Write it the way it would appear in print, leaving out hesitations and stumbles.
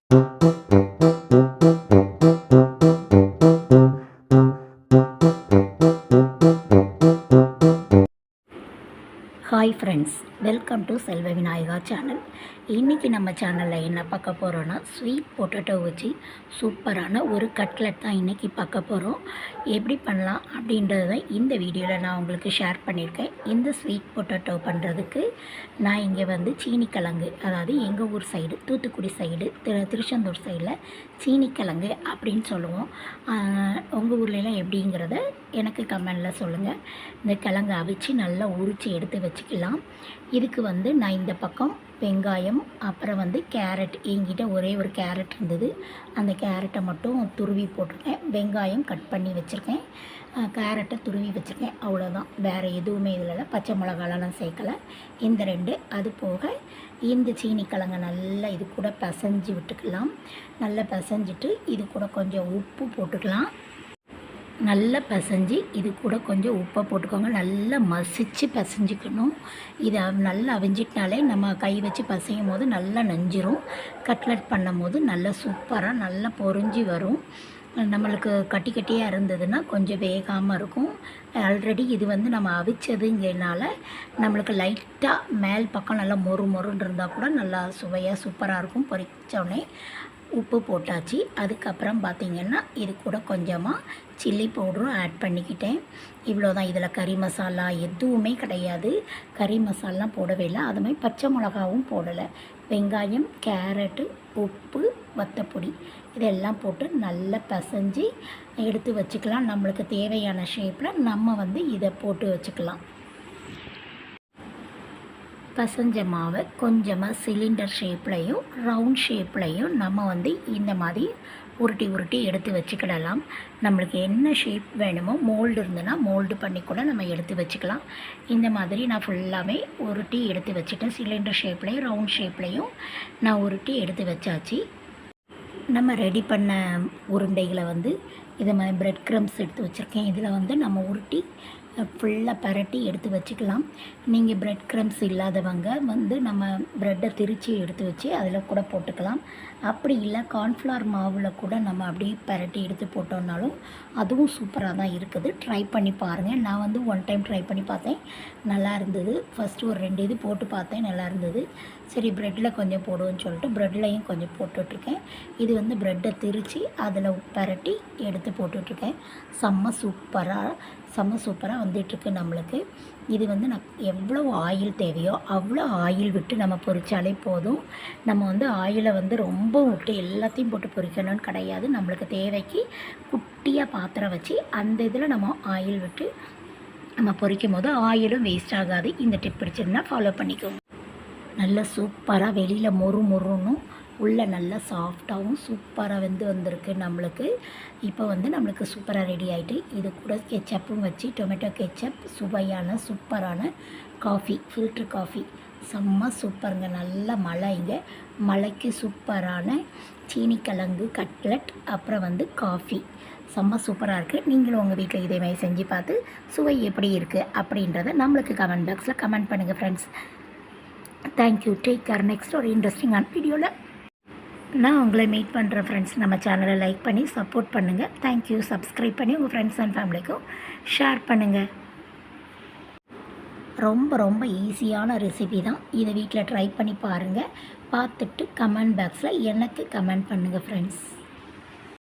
Hi friends, welcome to செல்வ Vinayaka channel. இன்றைக்கி நம்ம சேனலில் என்ன பார்க்க போகிறோன்னா, ஸ்வீட் பொட்டேட்டோ வச்சு சூப்பரான ஒரு கட்லெட் தான் இன்றைக்கி பார்க்க போகிறோம். எப்படி பண்ணலாம் அப்படின்றத இந்த வீடியோவில் நான் உங்களுக்கு ஷேர் பண்ணியிருக்கேன். இந்த ஸ்வீட் பொட்டேட்டோ பண்ணுறதுக்கு நான் இங்கே வந்து சீனிக்கிழங்கு, அதாவது எங்கள் ஊர் சைடு தூத்துக்குடி சைடு திருச்செந்தூர் சைடில் சீனிக்கிழங்கு அப்படின்னு சொல்லுவோம். உங்கள் ஊர்லலாம் எப்படிங்கிறத எனக்கு கமெண்டில் சொல்லுங்கள். இந்த கிழங்கு அவிச்சு நல்லா உரித்து எடுத்து வச்சுக்கலாம். இதுக்கு வந்து நான் இந்த பக்கம் வெங்காயம், அப்புறம் வந்து கேரட், என்கிட்ட ஒரே ஒரு கேரட் இருந்தது, அந்த கேரட்டை மட்டும் துருவி போட்டிருக்கேன். வெங்காயம் கட் பண்ணி வச்சுருக்கேன், கேரட்டை துருவி வச்சுருக்கேன். அவ்வளோதான், வேறு எதுவுமே இதில் பச்சை மிளகாலாம் நான் சேர்க்கலை. இந்த ரெண்டு, அது போக இந்த சீனிக்கிழங்கை நல்லா இது கூட பிசைஞ்சு விட்டுக்கலாம். நல்லா பிசைஞ்சிட்டு இது கூட கொஞ்சம் உப்பு போட்டுக்கலாம். நல்லா பிசைஞ்சு இது கூட கொஞ்சம் உப்பை போட்டுக்கோங்க. நல்லா மசித்து பிசைஞ்சிக்கணும். இதை நல்லா அவிஞ்சிட்டாலே நம்ம கை வச்சு பிசையும் போது நல்லா நஞ்சிரும். கட்லெட் பண்ணும் போது நல்லா சூப்பராக நல்லா பொரிஞ்சு வரும். நம்மளுக்கு கட்டி கட்டியாக இருந்ததுன்னா கொஞ்சம் வேகாமல் இருக்கும். ஆல்ரெடி இது வந்து நம்ம அவிச்சதுங்கிறனால நம்மளுக்கு லைட்டாக மேல் பக்கம் நல்லா மொறுன்னு இருந்தால் கூட நல்லா சுவையாக சூப்பராக இருக்கும். பொரிச்சோடனே உப்பு போட்டாச்சு. அதுக்கப்புறம் பார்த்திங்கன்னா இது கூட கொஞ்சமாக சில்லி பவுடரும் ஆட் பண்ணிக்கிட்டேன். இவ்வளோ தான். இதில் கறி மசாலா எதுவுமே கிடையாது. கறி மசாலாம் போடவே இல்லை. அது மாதிரி பச்சை மிளகாவும் போடலை. வெங்காயம், கேரட்டு, உப்பு, வத்தப்பொடி இதெல்லாம் போட்டு நல்லா பிசைஞ்சு எடுத்து வச்சுக்கலாம். நம்மளுக்கு தேவையான ஷேப்பில் நம்ம வந்து இதை போட்டு வச்சுக்கலாம். பசஞ்ச மாவை கொஞ்சமாக சிலிண்டர் ஷேப்லையும் ரவுண்ட் ஷேப்லையும் நம்ம வந்து இந்த மாதிரி உருட்டி எடுத்து வச்சுக்கிடலாம். நம்மளுக்கு என்ன ஷேப் வேணுமோ, மோல்டு இருந்ததுன்னா மோல்டு பண்ணி கூட நம்ம எடுத்து வச்சுக்கலாம். இந்த மாதிரி நான் ஃபுல்லாகவே உருட்டி எடுத்து வச்சுட்டேன். சிலிண்டர் ஷேப்லையும் ரவுண்ட் ஷேப்லையும் நான் உருட்டி எடுத்து வச்சாச்சு. நம்ம ரெடி பண்ண உருண்டைகளை வந்து இதை மாதிரி பிரெட் க்ரம்ஸ் எடுத்து வச்சுருக்கேன். இதில் வந்து நம்ம உருட்டி ஃபுல்லாக பரட்டி எடுத்து வச்சுக்கலாம். நீங்கள் பிரெட் க்ரம்ஸ் இல்லாதவங்க வந்து நம்ம ப்ரெட்டை திரித்து எடுத்து வச்சு அதில் கூட போட்டுக்கலாம். அப்படி இல்லை, கார்ன்ஃப்ளவர் மாவில் கூட நம்ம அப்படியே பரட்டி எடுத்து போட்டோம்னாலும் அதுவும் சூப்பராக தான் இருக்குது. ட்ரை பண்ணி பாருங்கள். நான் வந்து ஒன் டைம் ட்ரை பண்ணி பார்த்தேன், நல்லா இருந்தது. ஃபஸ்ட்டு ஒரு 2 இது போட்டு பார்த்தேன், நல்லா இருந்தது. சரி, ப்ரெட்டில் கொஞ்சம் போடுவோன்னு சொல்லிட்டு ப்ரெட்லையும் கொஞ்சம் போட்டுட்ருக்கேன். இது வந்து ப்ரெட்டை திரித்து அதில் பரட்டி எடுத்து போட்டுட்ருக்கேன். செம்ம சூப்பராக வந்துட்டுருக்கு நம்மளுக்கு. இது வந்து எவ்வளோ ஆயில் தேவையோ அவ்வளோ ஆயில் விட்டு நம்ம பொரித்தாலே போதும். நம்ம வந்து ஆயிலை வந்து ரொம்ப விட்டு எல்லாத்தையும் போட்டு பொரிக்கணும்னு கிடையாது. நம்மளுக்கு தேவைக்கு குட்டியாக பாத்திரம் வச்சு அந்த இதில் நம்ம ஆயில் விட்டு நம்ம பொரிக்கும் போது ஆயிலும் வேஸ்ட் ஆகாது. இந்த டிப் பிடிச்சிருந்தா ஃபாலோ பண்ணிக்கோங்க. நல்லா சூப்பராக வெளியில் மொறுன்னும் உள்ளே நல்லா சாஃப்டாகவும் சூப்பராக வந்திருக்கு நம்மளுக்கு. இப்போ வந்து நம்மளுக்கு சூப்பராக ரெடி ஆகிட்டு, இது கூட கெச்சப்பும் வச்சு டொமேட்டோ கெச்சப், சுவையான சூப்பரான காஃபி, ஃபில்ட்ரு காஃபி, செம்ம சூப்பருங்க. நல்ல மழை, இங்கே மழைக்கு சூப்பரான சீனிக்கிழங்கு கட்லெட், அப்புறம் வந்து காஃபி, செம்ம சூப்பராக இருக்குது. நீங்களும் உங்கள் வீட்டில் இதே மாதிரி செஞ்சு பார்த்து சுவை எப்படி இருக்குது அப்படின்றத நம்மளுக்கு கமெண்ட் பாக்ஸில் கமெண்ட் பண்ணுங்கள் friends. Thank you. Take care. Next ஒரு இன்ட்ரெஸ்டிங்கான வீடியோவில் நான் உங்களை மீட் பண்ணுறேன் ஃப்ரெண்ட்ஸ். நம்ம சேனலை லைக் பண்ணி சப்போர்ட் பண்ணுங்கள். தேங்க்யூ. சப்ஸ்கிரைப் பண்ணி உங்கள் ஃப்ரெண்ட்ஸ் அண்ட் ஃபேமிலிக்கும் ஷேர் பண்ணுங்கள். ரொம்ப ஈஸியான ரெசிபி தான். இதை வீட்டில் ட்ரை பண்ணி பாருங்கள். பார்த்துட்டு கமெண்ட் பாக்ஸில் எனக்கு கமெண்ட் பண்ணுங்கள் ஃப்ரெண்ட்ஸ்.